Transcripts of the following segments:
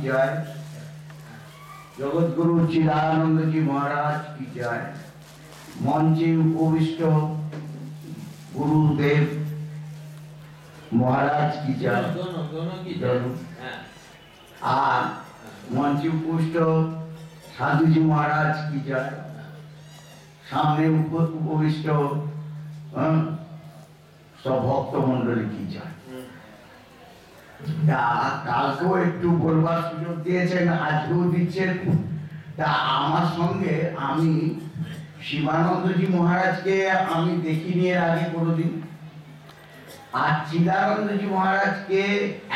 जय, जगत गुरु चिदानंद जी महाराज की जय, मंचे उपविष्ट गुरुदेव महाराज की जय, दोनों की जय। मंचे उपविष्ट साधु जी महाराज की जय, सामने उपविष्ट सब भक्त मंडली की जय। কালকেও একটু বলবার সুযোগ দিয়েছেন, আজকেও দিচ্ছেন। তা আমার সঙ্গে আমি শিবানন্দজি মহারাজকে আমি দেখিনি এর আগে কোনোদিন, আর চিদানন্দজি মহারাজকে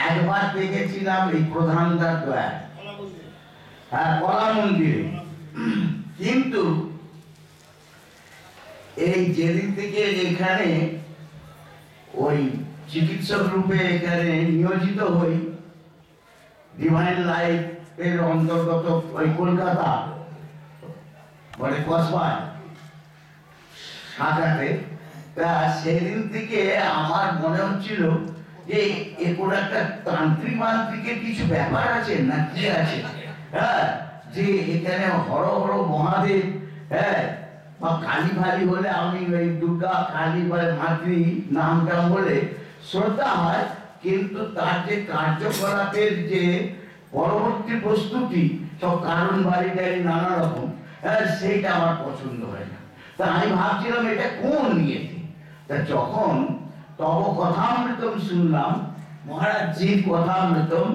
একবার দেখেছিলাম এই প্রধান দ্বার দয়ায়, হ্যাঁ কলা মন্দিরে। কিন্তু এই যেদিন থেকে এখানে ওই চিকিৎসক রূপে এখানে নিয়োজিত হই, ডিভাইন লাইফ এর অন্তর্গত ওই কলকাতা মানে কসবায় শাখাতে, তা সেদিন থেকে আমার মনে হচ্ছিল যে কোনো একটা তান্ত্রিক মান্ত্রিকের কিছু ব্যাপার আছে না কি আছে, হ্যাঁ, যে এখানে হর হর মহাদেব, হ্যাঁ, বা কালী ফালি হলে আমি ওই দুর্গা কালী বা মাতৃ নামটা বলে শ্রদ্ধা হয়, কিন্তু তার যে কার্যকলাপের যে পরবর্তী প্রস্তুতি সব কারণ বাড়ি টাড়ি নানা রকম, সেইটা আমার পছন্দ হয় না। তা আমি ভাবছিলাম এটা কোন নিয়েছে। তা যখন তব কথামৃতম শুনলাম, মহারাজজির কথামৃতম,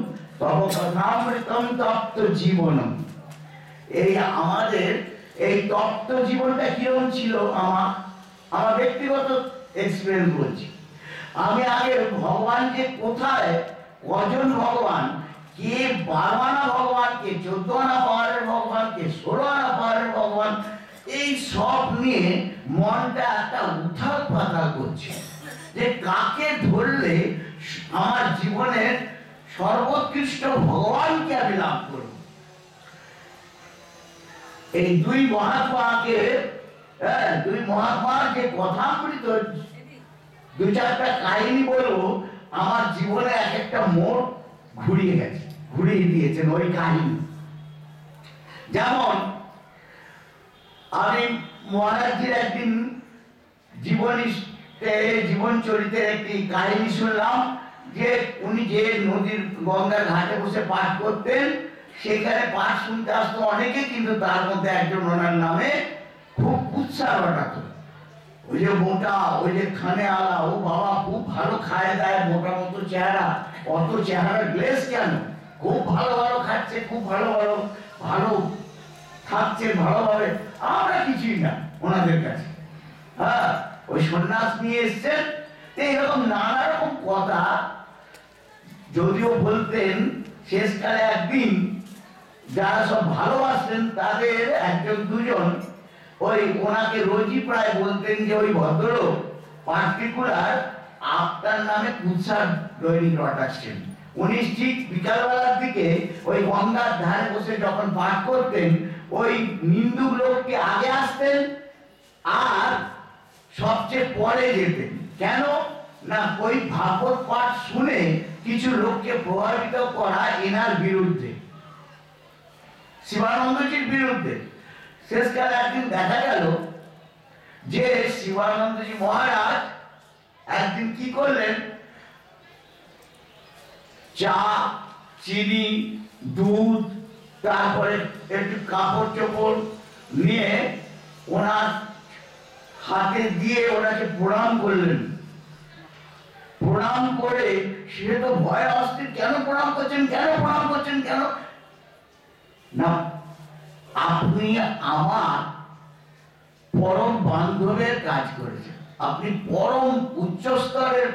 তব কথামৃতম তপ্ত জীবনম, এই আমাদের এই তপ্ত জীবনটা কিরকম ছিল আমার ব্যক্তিগত এক্সপিরিয়েন্স বলছি। আমি আগে ভগবান যে কোথায়, কজন ভগবান, কে 12 আনা ভগবান, কে 14 আনা পাওয়ারের ভগবান, কে 16 আনা পাওয়ারের ভগবান, এই সব নিয়ে মনটা একটা উথাল পাতাল করছে যে কাকে ধরলে আমার জীবনের সর্বোৎকৃষ্ট ভগবানকে আমি লাভ করব। এই দুই মহাত্মার যে কথামৃত দু চারটা কাহিনী বলবো, আমার জীবনে এক একটা মোড় ঘুরিয়ে দিয়েছেন ওই কাহিনী। যেমন আমি মহারাজজির একদিন জীবন চরিত্রের একটি কাহিনী শুনলাম, যে উনি যে নদীর গঙ্গার ঘাটে বসে পাঠ করতেন, সেখানে পাঠ শুনতে আসতো অনেকে, কিন্তু তার মধ্যে একজন ওনার নামে খুব উৎসাহ ঘটাতো। ওই যে মোটা, ওই যে খানে আলা, ও বাবা খুব ভালো খায় দায়, মোটা মতো চেহারা, অত চেহারা গ্লেস কেন, খুব ভালো ভালো খাচ্ছে, খুব ভালো থাকছে ভালোভাবে, আমরা কিছুই না ওনাদের কাছে। হ্যাঁ, ওই সন্ন্যাস নিয়ে এসছেন, এইরকম নানা রকম কথা যদিও বলতেন। শেষকালে একদিন যারা সব ভালোবাসতেন তাদের একজন দুজন ওই ওনাকে রোজই প্রায় বলতেন যে ওই ভদ্রলোক পার্টিকুলার আপনার নামে কুৎসার দৈনিক রটাচ্ছেন। উনি ঠিক বিকালবেলার দিকে ওই গঙ্গার ধারে বসে যখন পাঠ করতেন, ওই নিন্দুক লোককে আগে আসতেন আর সবচেয়ে পরে যেতেন। কেন না, ওই ভাগবত পাঠ শুনে কিছু লোককে প্রভাবিত করা এনার বিরুদ্ধে, শিবানন্দজির বিরুদ্ধে। শেষকালে একদিন দেখা গেল যে শিবানন্দজি মহারাজ একদিন কি করলেন, চা, চিনি, দুধ, তারপরে একটু কাপড় চোপড় নিয়ে ওনার হাতে দিয়ে ওনাকে প্রণাম করলেন। প্রণাম করে সে তো ভয় অস্থির, কেন প্রণাম করছেন কেন না, আপনি আমার পরম বান্ধবের কাজ করেছেন, আপনি পরম উচ্চ স্তরের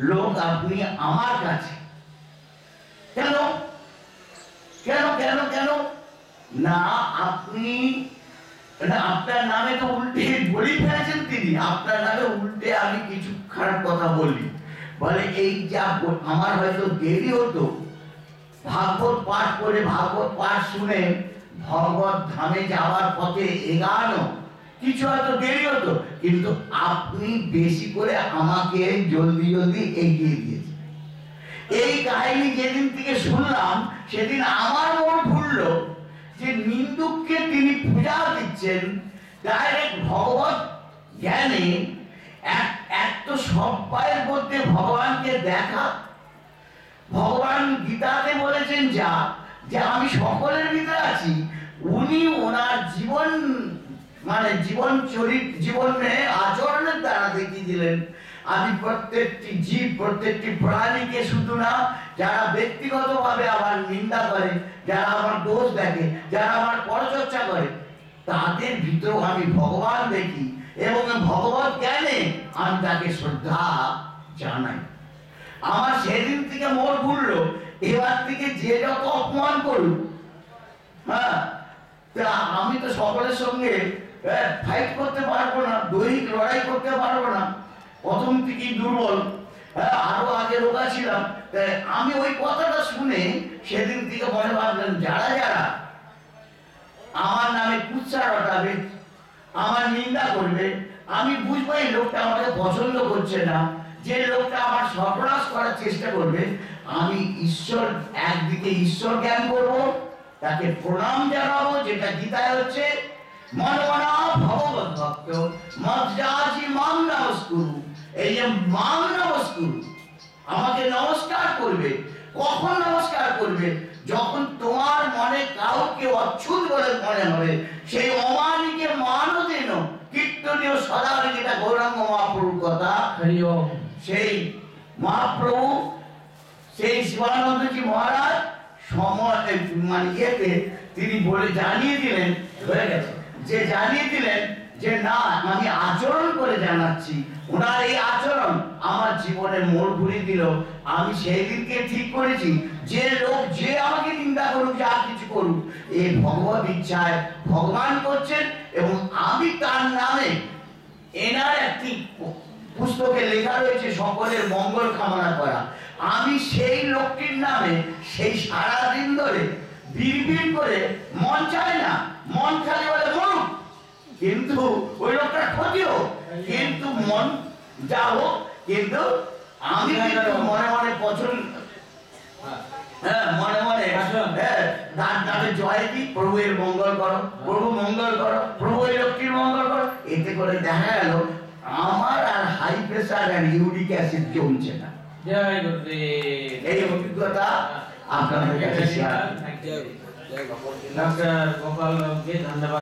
লোক, আপনি আমার কাছে কেন কেন কেন কেন না, আপনি আপনার নামে তো উল্টে বলেই ফেলেছেন তিনি, আপনার নামে উল্টে আমি কিছু খারাপ কথা বলি, বলে এই যা আমার হয়তো দেরি হতো ভাগবত পাঠ করে, ভাগবত পাঠ শুনে ভগবত ধামে যাওয়ার পথে এগানো, কিছু হয়তো দেরি হতো, কিন্তু আপনি বেশি করে আমাকে জলদি এগিয়ে দিয়েছেন। এই কাহিনী যেদিন থেকে শুনলাম, সেদিন আমার মন ভুললো যে নিন্দুককে তিনি পূজা দিচ্ছেন ডাইরেক্ট ভগবত জ্ঞানে। এক তো সবাইয়ের মধ্যে ভগবানকে দেখা। ভগবান গীতাতে বলেছেন যা যে আমি সকলের ভিতরে আছি। উনি ওনার জীবন মানে জীবনে আচরণের দ্বারা দেখিয়ে দিলেন আমি প্রত্যেকটি জীব প্রত্যেকটি প্রাণীকে শুধু না, যারা ব্যক্তিগতভাবে আমার নিন্দা করে, যারা আমার দোষ দেখে, যারা আমার পরচর্চা করে, তাদের ভিতরেও আমি ভগবান দেখি এবং ভগবত জ্ঞানে আমি তাকে শ্রদ্ধা জানাই। আমার সেদিন থেকে মোর ঘুরলো, এবার থেকে যে যত অপমান করুক, হ্যাঁ, আমি তো সকলের সঙ্গে ফাইট করতে পারবো না, দৈহিক লড়াই করতে পারবো না। প্রথম থেকেই দুর্বল, আরো আগে রোগা ছিলাম। আমি ওই কথাটা শুনে সেদিন থেকে মনে ভাবলেন যারা যারা আমার নামে কুৎসা রটাবে, আমার নিন্দা করবে, আমি বুঝবো এই লোকটা আমাকে পছন্দ করছে না, যে লোকটা আমার সর্বনাশ করার চেষ্টা করবে, আমি ঈশ্বর একদিকে ঈশ্বর জ্ঞান করবো, তাকে প্রণাম জানাবো, যেটা গীতায় হচ্ছে মনমনা ভগবত ভক্ত মজ্জাজি মাং নমস্কুরু। এই যে মাং নমস্কুরু, আমাকে নমস্কার করবে। কখন নমস্কার করবে? যখন তোমার মনে কাউকে অচ্ছুত বলে মনে হবে, সেই অমানিকে মানও দেন কীর্তনীয় সদারে, যেটা গৌরাঙ্গ মহাপ্রভুর কথা। সেই মহাপ্রভু সেই শিবানন্দজি মহারাজ মানে ইয়েতে তিনি বলে জানিয়ে দিলেন, হয়ে গেছে যে জানিয়ে দিলেন যে না, আমি আচরণ করে জানাচ্ছি। ওনার এই আচরণ আমার জীবনের মোড় ঘুরিয়ে দিল। আমি সেই দিনকে ঠিক করেছি যে লোক যে আমাকে নিন্দা করুক, যা কিছু করুক, এই ভগবত ইচ্ছায় ভগবান করছেন এবং আমি তার নামে, এনার একটি পুস্তকে লেখা রয়েছে সকলের মঙ্গল কামনা করা। আমি সেই লোকটির নামে সেই সারাদিন ধরে বিড়বিড় করে, মন চায় না, মন খালি বলে মরুক, কিন্তু ওই লোকটার ক্ষতি হোক, কিন্তু মন যা হোক, কিন্তু আমি কিন্তু মনে মনে পছন্দ, হ্যাঁ, মনে মনে তাদের জয় দিই, প্রভু এর মঙ্গল করো, প্রভু মঙ্গল করো, প্রভু এই লোকটির মঙ্গল করো। এতে করে দেখা গেল আমার আর হাই প্রেসার আর ইউরিক অ্যাসিড জমছে না। এই অভিজ্ঞতা আপনাদের কাছে শেয়ার। ডক্টর গোপাল ধন্যবাদ।